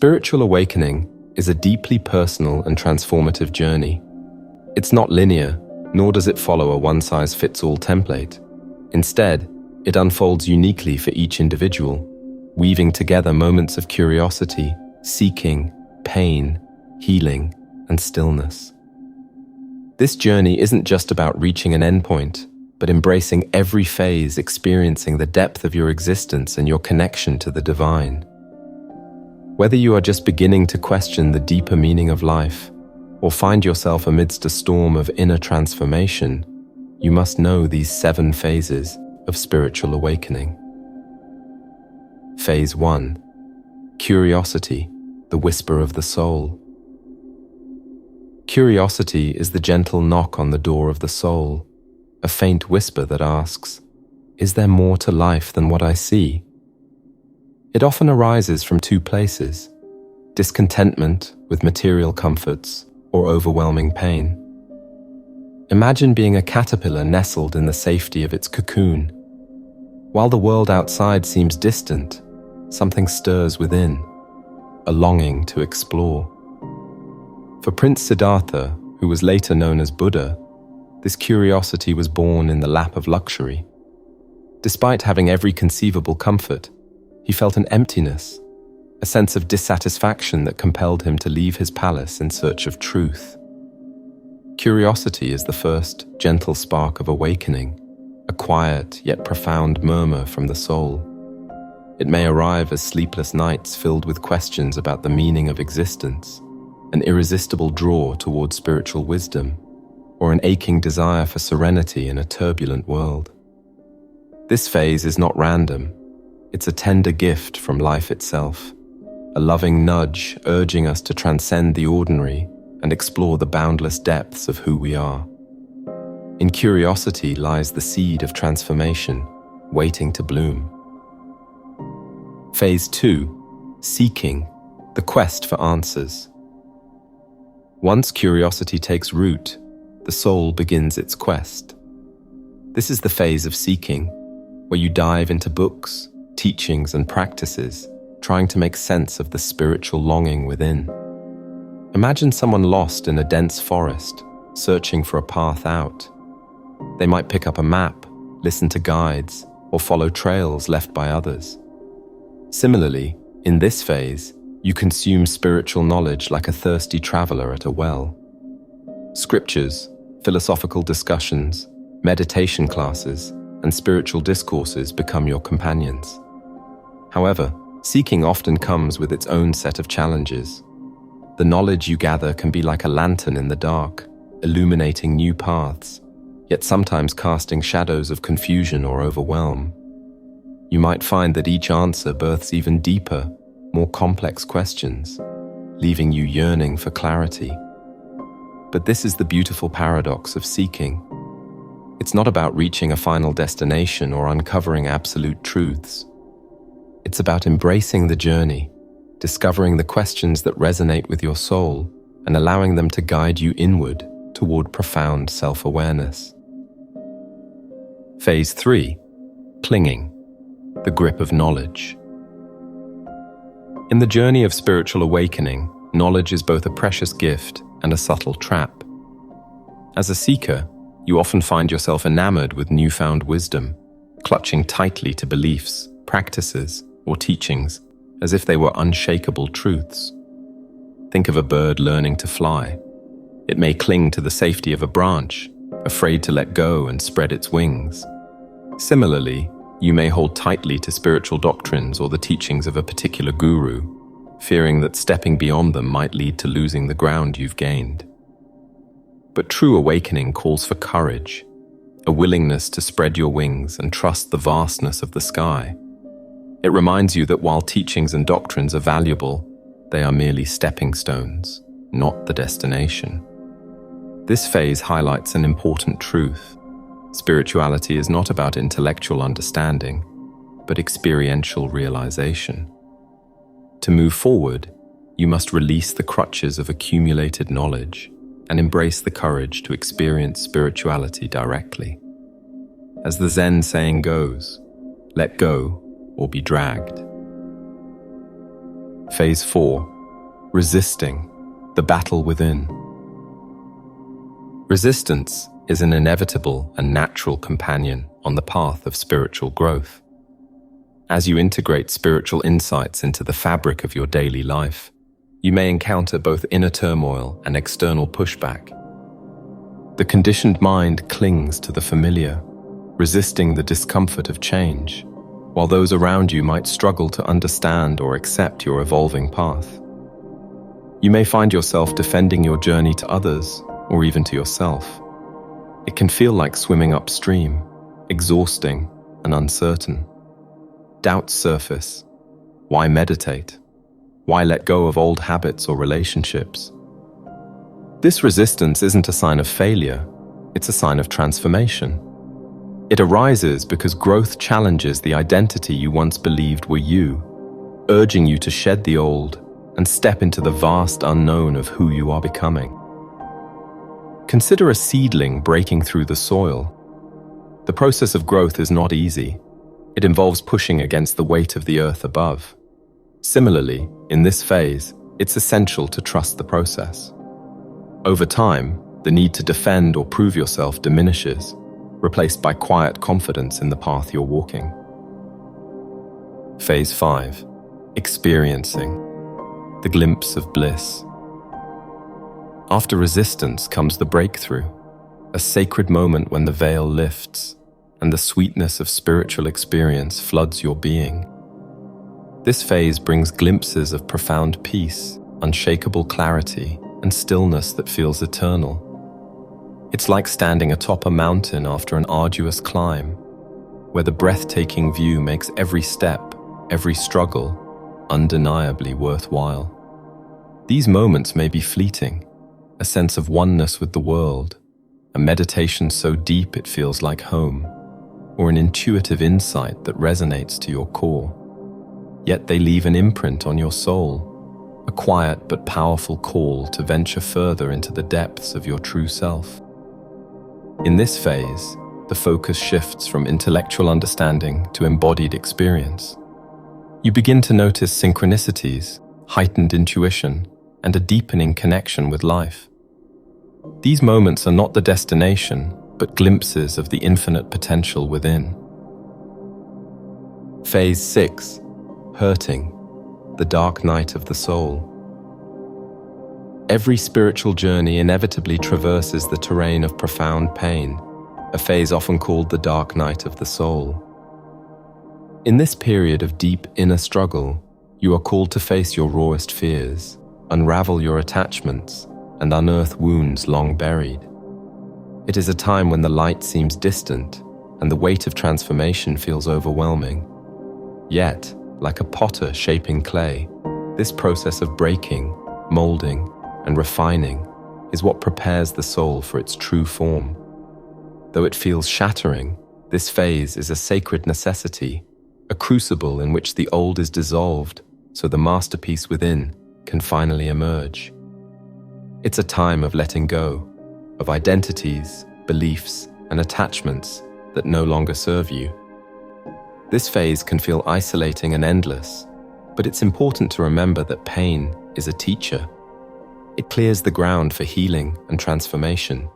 Spiritual awakening is a deeply personal and transformative journey. It's not linear, nor does it follow a one-size-fits-all template. Instead, it unfolds uniquely for each individual, weaving together moments of curiosity, seeking, pain, healing, and stillness. This journey isn't just about reaching an endpoint, but embracing every phase, experiencing the depth of your existence and your connection to the divine. Whether you are just beginning to question the deeper meaning of life, or find yourself amidst a storm of inner transformation, you must know these 7 phases of spiritual awakening. Phase 1. Curiosity, the whisper of the soul. Curiosity is the gentle knock on the door of the soul, a faint whisper that asks, "Is there more to life than what I see?" It often arises from 2 places: discontentment with material comforts or overwhelming pain. Imagine being a caterpillar nestled in the safety of its cocoon. While the world outside seems distant, something stirs within, a longing to explore. For Prince Siddhartha, who was later known as Buddha, this curiosity was born in the lap of luxury. Despite having every conceivable comfort, he felt an emptiness, a sense of dissatisfaction that compelled him to leave his palace in search of truth. Curiosity is the first gentle spark of awakening, a quiet yet profound murmur from the soul. It may arrive as sleepless nights filled with questions about the meaning of existence, an irresistible draw towards spiritual wisdom, or an aching desire for serenity in a turbulent world. This phase is not random. It's a tender gift from life itself, a loving nudge urging us to transcend the ordinary and explore the boundless depths of who we are. In curiosity lies the seed of transformation, waiting to bloom. Phase 2. Seeking, the quest for answers. Once curiosity takes root, the soul begins its quest. This is the phase of seeking, where you dive into books, teachings, and practices, trying to make sense of the spiritual longing within. Imagine someone lost in a dense forest, searching for a path out. They might pick up a map, listen to guides, or follow trails left by others. Similarly, in this phase, you consume spiritual knowledge like a thirsty traveler at a well. Scriptures, philosophical discussions, meditation classes, and spiritual discourses become your companions. However, seeking often comes with its own set of challenges. The knowledge you gather can be like a lantern in the dark, illuminating new paths, yet sometimes casting shadows of confusion or overwhelm. You might find that each answer births even deeper, more complex questions, leaving you yearning for clarity. But this is the beautiful paradox of seeking. It's not about reaching a final destination or uncovering absolute truths. It's about embracing the journey, discovering the questions that resonate with your soul, and allowing them to guide you inward toward profound self-awareness. Phase 3. Clinging, the grip of knowledge. In the journey of spiritual awakening, knowledge is both a precious gift and a subtle trap. As a seeker, you often find yourself enamored with newfound wisdom, clutching tightly to beliefs, practices, or teachings as if they were unshakable truths. Think of a bird learning to fly. It may cling to the safety of a branch, afraid to let go and spread its wings. Similarly, you may hold tightly to spiritual doctrines or the teachings of a particular guru, fearing that stepping beyond them might lead to losing the ground you've gained. But true awakening calls for courage, a willingness to spread your wings and trust the vastness of the sky. It reminds you that while teachings and doctrines are valuable, they are merely stepping stones, not the destination. This phase highlights an important truth. Spirituality is not about intellectual understanding, but experiential realization. To move forward, you must release the crutches of accumulated knowledge and embrace the courage to experience spirituality directly. As the Zen saying goes, let go or be dragged. Phase 4. Resisting, the battle within. Resistance is an inevitable and natural companion on the path of spiritual growth. As you integrate spiritual insights into the fabric of your daily life, you may encounter both inner turmoil and external pushback. The conditioned mind clings to the familiar, resisting the discomfort of change, while those around you might struggle to understand or accept your evolving path. You may find yourself defending your journey to others, or even to yourself. It can feel like swimming upstream, exhausting and uncertain. Doubts surface. Why meditate? Why let go of old habits or relationships? This resistance isn't a sign of failure, it's a sign of transformation. It arises because growth challenges the identity you once believed were you, urging you to shed the old and step into the vast unknown of who you are becoming. Consider a seedling breaking through the soil. The process of growth is not easy. It involves pushing against the weight of the earth above. Similarly, in this phase, it's essential to trust the process. Over time, the need to defend or prove yourself diminishes, replaced by quiet confidence in the path you're walking. Phase 5. Experiencing. The glimpse of bliss. After resistance comes the breakthrough, a sacred moment when the veil lifts and the sweetness of spiritual experience floods your being. This phase brings glimpses of profound peace, unshakable clarity, and stillness that feels eternal. It's like standing atop a mountain after an arduous climb, where the breathtaking view makes every step, every struggle, undeniably worthwhile. These moments may be fleeting, a sense of oneness with the world, a meditation so deep it feels like home, or an intuitive insight that resonates to your core. Yet they leave an imprint on your soul, a quiet but powerful call to venture further into the depths of your true self. In this phase, the focus shifts from intellectual understanding to embodied experience. You begin to notice synchronicities, heightened intuition, and a deepening connection with life. These moments are not the destination, but glimpses of the infinite potential within. Phase 6. Hurting, the dark night of the soul. Every spiritual journey inevitably traverses the terrain of profound pain, a phase often called the dark night of the soul. In this period of deep inner struggle, you are called to face your rawest fears, unravel your attachments, and unearth wounds long buried. It is a time when the light seems distant and the weight of transformation feels overwhelming. Yet, like a potter shaping clay, this process of breaking, molding, and refining is what prepares the soul for its true form. Though it feels shattering, this phase is a sacred necessity, a crucible in which the old is dissolved so the masterpiece within can finally emerge. It's a time of letting go, of identities, beliefs, and attachments that no longer serve you. This phase can feel isolating and endless, but it's important to remember that pain is a teacher. It clears the ground for healing and transformation.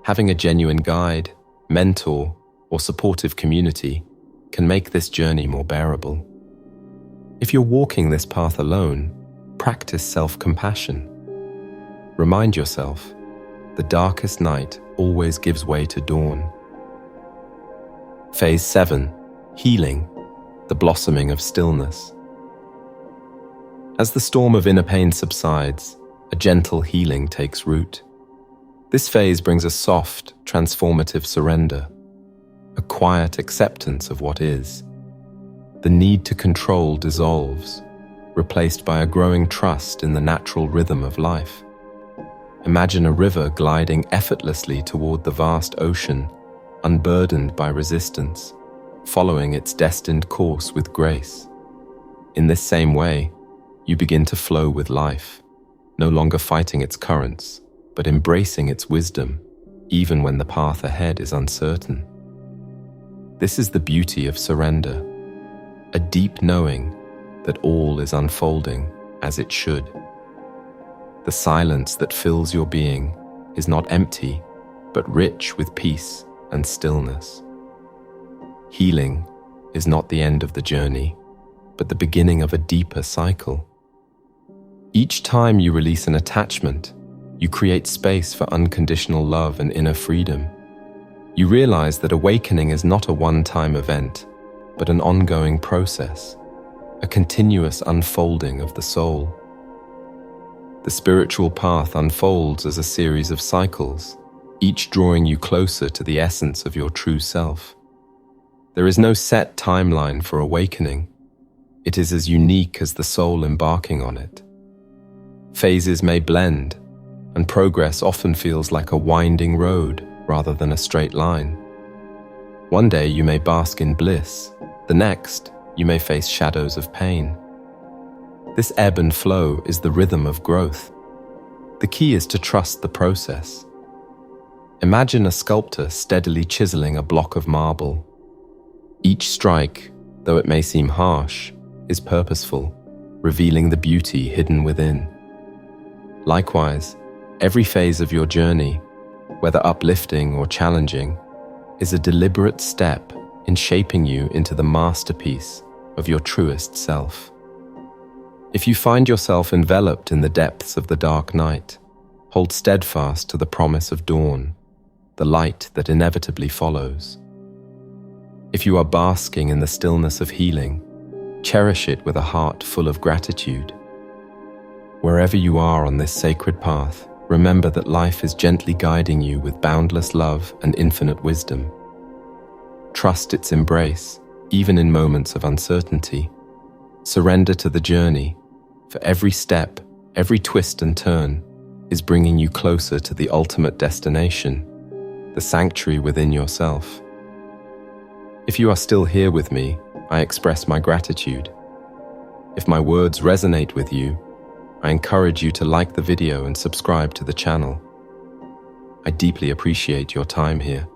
Having a genuine guide, mentor, or supportive community can make this journey more bearable. If you're walking this path alone, practice self-compassion. Remind yourself, the darkest night always gives way to dawn. Phase 7. Healing, the blossoming of stillness. As the storm of inner pain subsides, a gentle healing takes root. This phase brings a soft, transformative surrender, a quiet acceptance of what is. The need to control dissolves, replaced by a growing trust in the natural rhythm of life. Imagine a river gliding effortlessly toward the vast ocean, unburdened by resistance, following its destined course with grace. In this same way, you begin to flow with life, no longer fighting its currents, but embracing its wisdom, even when the path ahead is uncertain. This is the beauty of surrender, a deep knowing that all is unfolding as it should. The silence that fills your being is not empty, but rich with peace and stillness. Healing is not the end of the journey, but the beginning of a deeper cycle. Each time you release an attachment, you create space for unconditional love and inner freedom. You realize that awakening is not a one-time event, but an ongoing process, a continuous unfolding of the soul. The spiritual path unfolds as a series of cycles, each drawing you closer to the essence of your true self. There is no set timeline for awakening. It is as unique as the soul embarking on it. Phases may blend, and progress often feels like a winding road rather than a straight line. One day you may bask in bliss, the next you may face shadows of pain. This ebb and flow is the rhythm of growth. The key is to trust the process. Imagine a sculptor steadily chiseling a block of marble. Each strike, though it may seem harsh, is purposeful, revealing the beauty hidden within. Likewise, every phase of your journey, whether uplifting or challenging, is a deliberate step in shaping you into the masterpiece of your truest self. If you find yourself enveloped in the depths of the dark night, hold steadfast to the promise of dawn, the light that inevitably follows. If you are basking in the stillness of healing, cherish it with a heart full of gratitude. Wherever you are on this sacred path, remember that life is gently guiding you with boundless love and infinite wisdom. Trust its embrace, even in moments of uncertainty. Surrender to the journey, for every step, every twist and turn is bringing you closer to the ultimate destination, the sanctuary within yourself. If you are still here with me, I express my gratitude. If my words resonate with you, I encourage you to like the video and subscribe to the channel. I deeply appreciate your time here.